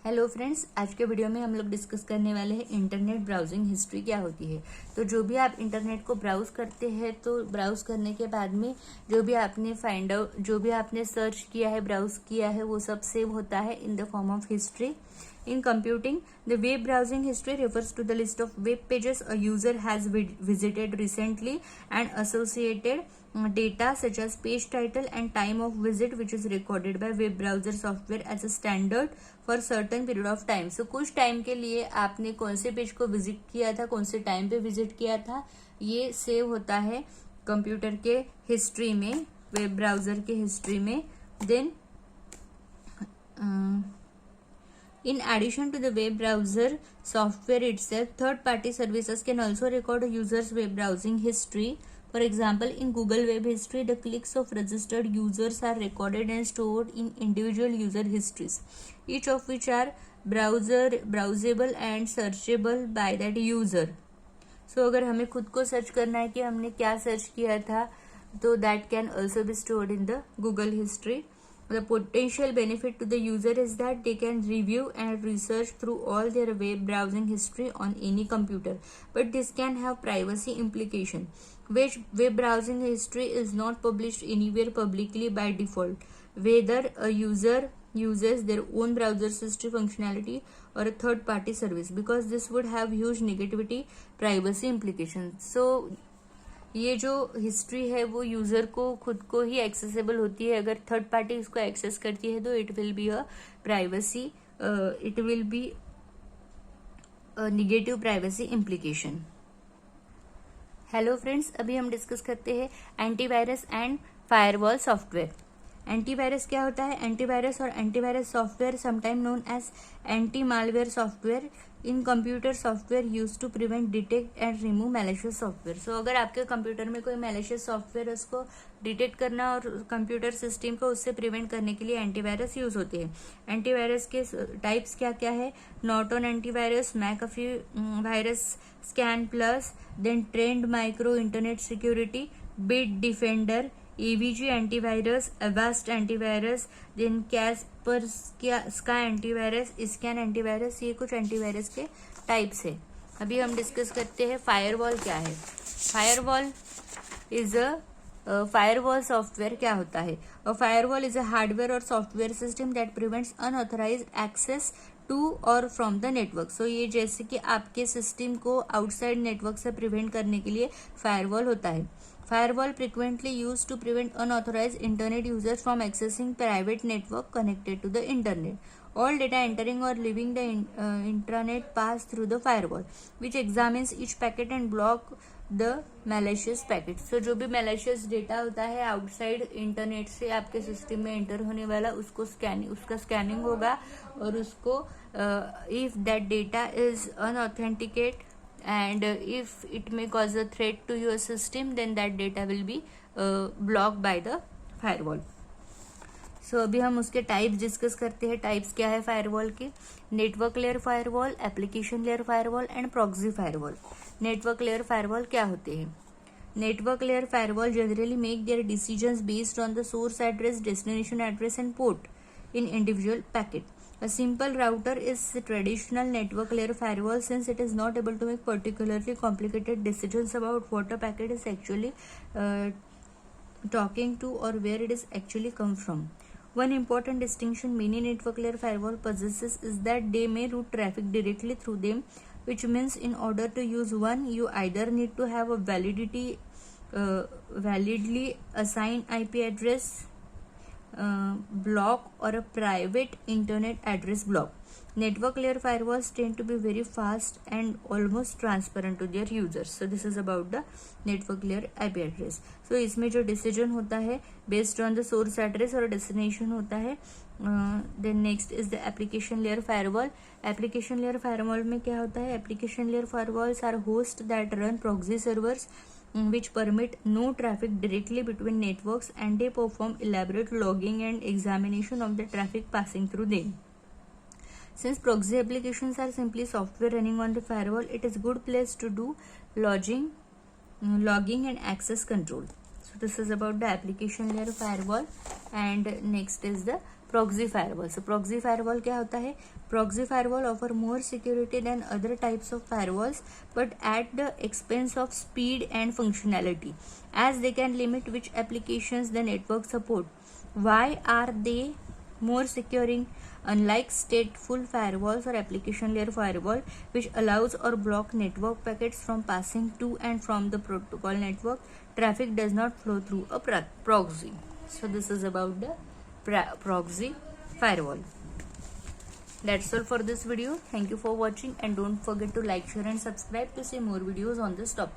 Hello friends, आज के video में हम लोग डिस्कस करने वाले हैं इंटरनेट ब्राउजिंग हिस्ट्री क्या होती है। तो जो भी आप इंटरनेट को ब्राउज करते हैं तो ब्राउज करने के बाद में जो भी आपने सर्च किया है, ब्राउज किया है, वो सब सेव होता है in the form of history. In computing, the web browsing history refers to the list of web pages a user has visited recently and associated data such as page title and time of visit, which is recorded by web browser software as a standard for certain period of time. So कुछ time के लिए आपने कौन से page को visit किया था, कौन से टाइम पे विजिट किया था, ये सेव होता है कंप्यूटर के हिस्ट्री में, वेब ब्राउजर के हिस्ट्री में। Then in addition to the web browser software itself, third-party services can also record a user's web browsing history. For example, in Google Web History, the clicks of registered users are recorded and stored in individual user histories, each of which are browsable and searchable by that user. So, अगर हमें खुद को search करना है कि हमने क्या search किया था, तो that can also be stored in the Google History. The potential benefit to the user is that they can review and research through all their web browsing history on any computer, but this can have privacy implication. Which web browsing history is not published anywhere publicly by default, whether a user uses their own browser history functionality or a third party service, because this would have huge negativity privacy implications. So ये जो history है वो user को खुद को ही accessible होती है। अगर थर्ड पार्टी इसको एक्सेस करती है तो it will be a privacy, it will be negative privacy implication. Hello friends, अभी हम डिस्कस करते हैं antivirus and firewall software. Antivirus क्या होता है? एंटीवायरस और antivirus software sometime known as anti malware software in computer software use to prevent, detect and remove malicious software. So अगर आपके कंप्यूटर में कोई मैलिशियस सॉफ्टवेयर उसको डिटेक्ट करना और कंप्यूटर सिस्टम को उससे प्रिवेंट करने के लिए एंटीवायरस यूज होते हैं। एंटीवायरस के टाइप्स क्या क्या है? Norton antivirus, McAfee virus, scan plus, then Trend Micro internet security, Bitdefender, AVG antivirus, Avast antivirus, then Kaspersky antivirus, scan antivirus. ये कुछ एंटीवायरस के टाइप्स है। अभी हम डिस्कस करते हैं फायरवॉल क्या है। फायरवॉल सॉफ्टवेयर क्या होता है? A firewall is a hardware और software system that prevents unauthorised access to और फ्रॉम द नेटवर्क। सो ये जैसे कि आपके सिस्टम को आउटसाइड नेटवर्क से प्रिवेंट करने के लिए फायरवॉल होता है। Firewall frequently used to prevent unauthorized internet users from accessing private network connected to the internet. All data entering or leaving the intranet pass through the firewall, which examines each packet and block the malicious packet. So जो भी malicious data होता है outside internet से आपके system में enter होने वाला, उसका स्कैनिंग होगा और उसको if that data is unauthenticate and if it may cause a threat to your system, then that data will be blocked by the firewall. So अभी हम उसके टाइप्स डिस्कस करते हैं। टाइप्स क्या है फायरवॉल के? Network layer firewall, application layer firewall and proxy firewall. Network layer firewall क्या होते हैं? Network layer firewall generally make their decisions based on the source address, destination address and port in individual packet. A simple router is a traditional network layer firewall since it is not able to make particularly complicated decisions about what a packet is actually talking to or where it is actually come from. One important distinction many network layer firewall possesses is that they may route traffic directly through them, which means in order to use one, you either need to have a validly assigned IP address block or a private internet address block. Network layer firewalls tend to be very fast and almost transparent to their users. So this is about the network layer IP address. So इसमें जो decision होता है based on the source address और destination होता है. Then next is the application layer firewall. Application layer firewall में क्या होता है? Application layer firewalls are hosts that run proxy servers which permit no traffic directly between networks, and they perform elaborate logging and examination of the traffic passing through them. Since proxy applications are simply software running on the firewall, it is a good place to do logging and access control. So this is about the application layer firewall, and next is the proxy firewall. So proxy firewall क्या होता है? Proxy firewall offer more security than other types of firewalls but at the expense of speed and functionality as they can limit which applications the network support. Why are they more securing? Unlike stateful firewalls or application layer firewall, which allows or block network packets from passing to and from the protocol network, traffic does not flow through a proxy. So this is about the proxy firewall. That's all for this video. Thank you for watching and don't forget to like, share and subscribe to see more videos on this topic.